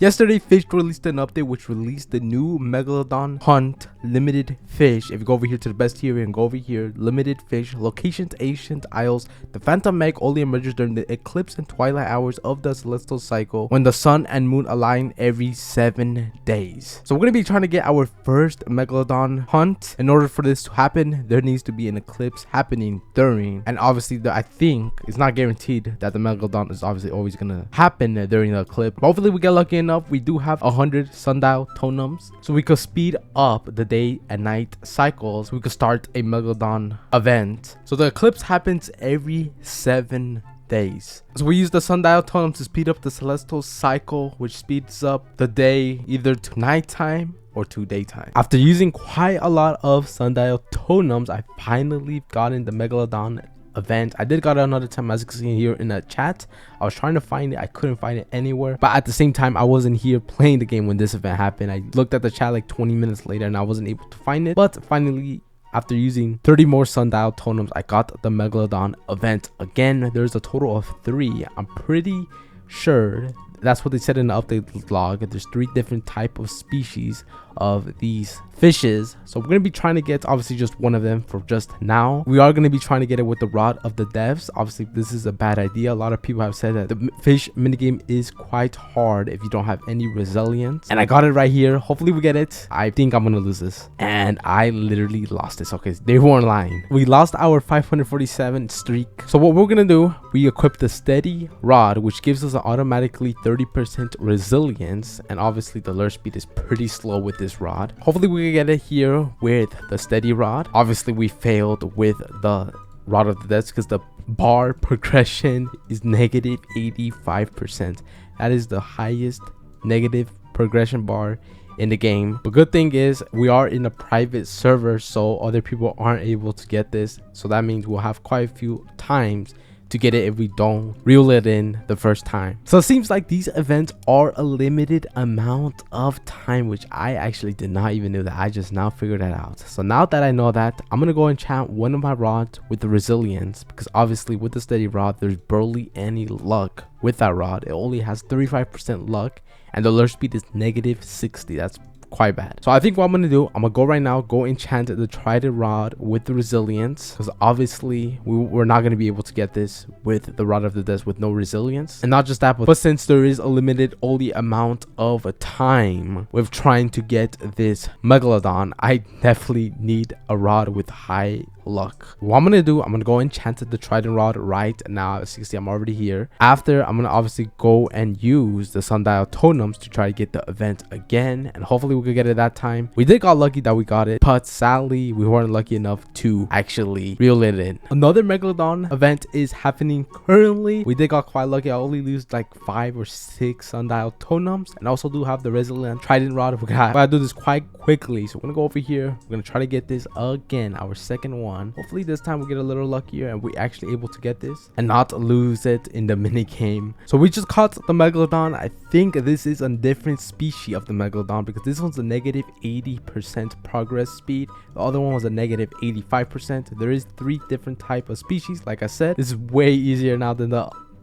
Yesterday, Fisch released an update which released the new Megalodon Hunt limited fish. If you go over here to the best tier and go over here, limited fish, locations, ancient isles. The Phantom Meg only emerges during the eclipse and twilight hours of the celestial cycle when the sun and moon align every 7 days. So we're going to be trying to get our first Megalodon hunt. In order for this to happen, there needs to be an eclipse happening during, and obviously I think it's not guaranteed that the Megalodon is obviously always going to happen during the eclipse. But hopefully we get lucky enough. We do have 100 sundial totems, so we could speed up the day and night cycles. We could start a Megalodon event. So the eclipse happens every 7 days. So we use the sundial totem to speed up the celestial cycle, which speeds up the day either to nighttime or to daytime. After using quite a lot of sundial totems, I finally gotten the Megalodon event. I did got it another time, as you can see here in the chat. I was trying to find it, I couldn't find it anywhere, but at the same time I wasn't here playing the game when this event happened. I looked at the chat like 20 minutes later and I wasn't able to find it, but finally after using 30 more sundial totems, I got the Megalodon event again. There's a total of 3. I'm pretty sure that's what they said in the update log. There's 3 different type of species of these fishes, so we're going to be trying to get obviously just one of them for just now. We are going to be trying to get it with the rod of the devs. Obviously this is a bad idea. A lot of people have said that the fish minigame is quite hard if you don't have any resilience, and I got it right here. Hopefully we get it. I think I'm gonna lose this, and I literally lost this. Okay, they weren't lying. We lost our 547 streak. So what we're gonna do, we equip the steady rod, which gives us an automatically 30% resilience, and obviously the lure speed is pretty slow with this rod. Hopefully we can get it here with the steady rod. Obviously we failed with the rod of the death because the bar progression is negative 85%. That is the highest negative progression bar in the game. But good thing is we are in a private server, so other people aren't able to get this, so that means we'll have quite a few times to get it if we don't reel it in the first time. So it seems like these events are a limited amount of time, which I actually did not even know that. I just now figured that out. So now that I know that, I'm gonna go enchant one of my rods with the resilience, because obviously with the steady rod there's barely any luck with that rod. It only has 35% luck and the lure speed is negative 60. That's quite bad. So I think what I'm gonna do, I'm gonna go right now, go enchant the trident rod with the resilience, because obviously we're not gonna be able to get this with the rod of the death with no resilience. And not just that, but since there is a limited only amount of time with trying to get this Megalodon, I definitely need a rod with high luck. What I'm gonna do, I'm gonna go enchant the trident rod right now. As you can see, I'm already here. After, I'm gonna obviously go and use the sundial totems to try to get the event again, and hopefully we could get it that time. We did got lucky that we got it, but sadly we weren't lucky enough to actually reel it in. Another Megalodon event is happening currently. We did got quite lucky. I only used like 5 or 6 sundial totems, and I also do have the resilient trident rod. We gotta do this quite quickly, so we're gonna go over here. We're gonna try to get this again, our second one. Hopefully this time we get a little luckier and we're actually able to get this and not lose it in the mini game. So we just caught the Megalodon. I think this is a different species of the Megalodon, because this one's a negative 80% progress speed. The other one was a negative 85%. There is 3 different type of species. Like I said, this is way easier now than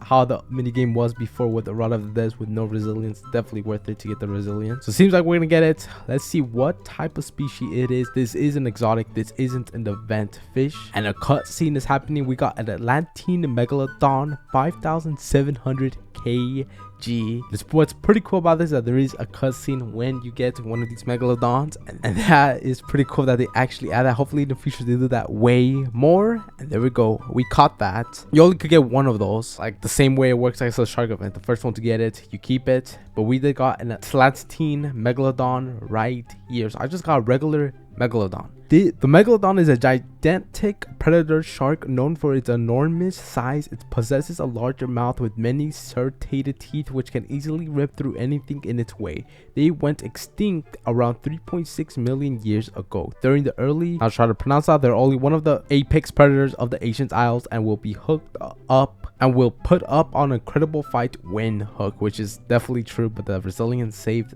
how the minigame was before with the rod of the death with no resilience. Definitely worth it to get the resilience. So it seems like we're gonna get it. Let's see what type of species it is. This is an exotic. This isn't an event fish, and a cutscene is happening. We got an Atlantean Megalodon 5700 kg. What's pretty cool about this is that there is a cutscene when you get one of these Megalodons, and that is pretty cool that they actually add that. Hopefully in the future they do that way more. And there we go, we caught that. You only could get one of those, like the same way it works like a shark event. The first one to get it, you keep it. But we did got an Atlantean Megalodon right here. So I just got a regular Megalodon. The Megalodon is a gigantic predator shark known for its enormous size. It possesses a larger mouth with many serrated teeth which can easily rip through anything in its way. They went extinct around 3.6 million years ago. During the early, I'll try to pronounce that, they're only one of the apex predators of the ancient isles and will be hooked up and will put up on an incredible fight when hooked, which is definitely true, but the resilience saved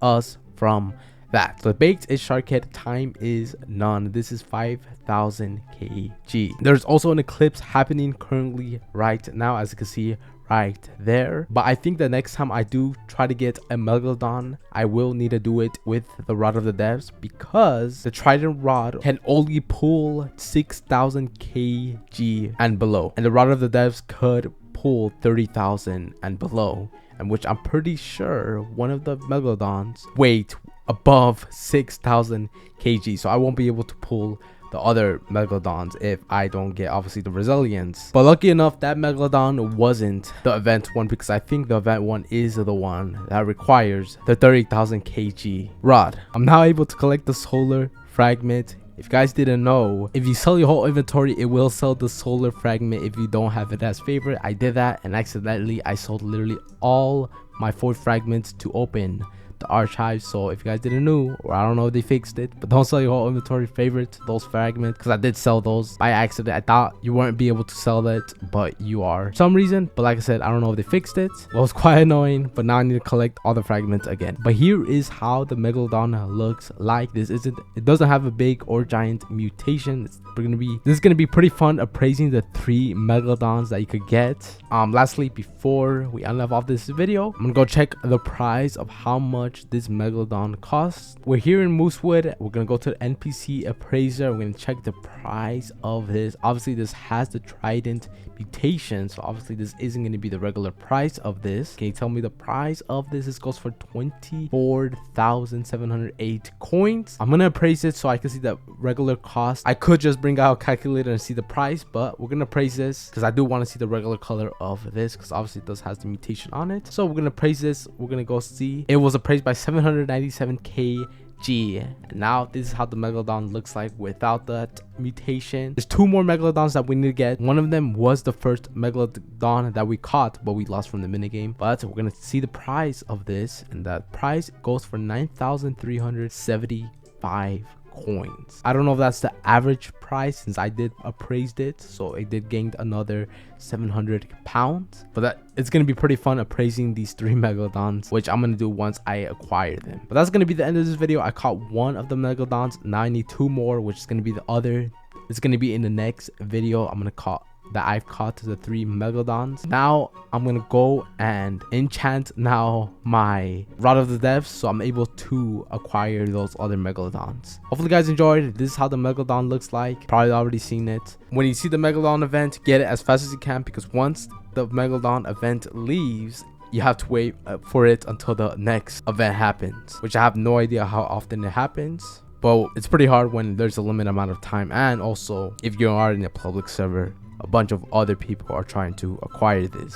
us from that. The baked is shark head. Time is none. This is 5000 kg. There's also an eclipse happening currently right now, as you can see right there. But I think the next time I do try to get a Megalodon, I will need to do it with the Rod of the Devs, because the Trident rod can only pull 6,000 kg and below, and the Rod of the Devs could pull 30,000 and below, and which I'm pretty sure one of the Megalodons weight above 6,000 kg, so I won't be able to pull the other Megalodons if I don't get obviously the resilience. But lucky enough, that Megalodon wasn't the event one, because I think the event one is the one that requires the 30,000 kg rod. I'm now able to collect the solar fragment. If you guys didn't know, if you sell your whole inventory, it will sell the solar fragment if you don't have it as favorite. I did that, and accidentally I sold literally all my 4 fragments to open the archive. So if you guys didn't know, or I don't know if they fixed it, but don't sell your whole inventory favorite, those fragments, because I did sell those by accident. I thought you weren't be able to sell that, but you are for some reason. But like I said, I don't know if they fixed it. Well, it's quite annoying, but now I need to collect all the fragments again. But here is how the Megalodon looks like. It doesn't have a big or giant mutation. This is gonna be pretty fun appraising the 3 Megalodons that you could get. Lastly, before we end off this video, I'm gonna go check the price of how much this Megalodon costs. We're here in Moosewood. We're gonna go to the NPC appraiser. We're gonna check the price of this. Obviously this has the Trident mutation, so obviously this isn't going to be the regular price of this. Can you tell me the price of this? This goes for 24,708 coins. I'm gonna appraise it so I can see the regular cost. I could just bring out a calculator and see the price, but we're gonna appraise this because I do want to see the regular color of this, because obviously it does has the mutation on it. So we're gonna appraise this. We're gonna go see. It was appraised by 797 kg. Now this is how the Megalodon looks like without that mutation. There's 2 more Megalodons that we need to get. One of them was the first Megalodon that we caught, but we lost from the minigame. But we're gonna see the price of this, and that price goes for 9,375 coins. I don't know if that's the average price, since I did appraised it, so it did gain another 700 pounds. But that it's gonna be pretty fun appraising these 3 Megalodons, which I'm gonna do once I acquire them. But that's gonna be the end of this video. I caught 1 of the Megalodons. Now I need 2 more, which is gonna be the other. It's gonna be in the next video. I'm gonna caught that I've caught the 3 Megalodons. Now I'm gonna go and enchant now my Rod of the Devs, so I'm able to acquire those other Megalodons. Hopefully you guys enjoyed. This is how the Megalodon looks like. Probably already seen it. When you see the Megalodon event, get it as fast as you can, because once the Megalodon event leaves, you have to wait for it until the next event happens, which I have no idea how often it happens. But it's pretty hard when there's a limited amount of time, and also if you are in a public server, a bunch of other people are trying to acquire this.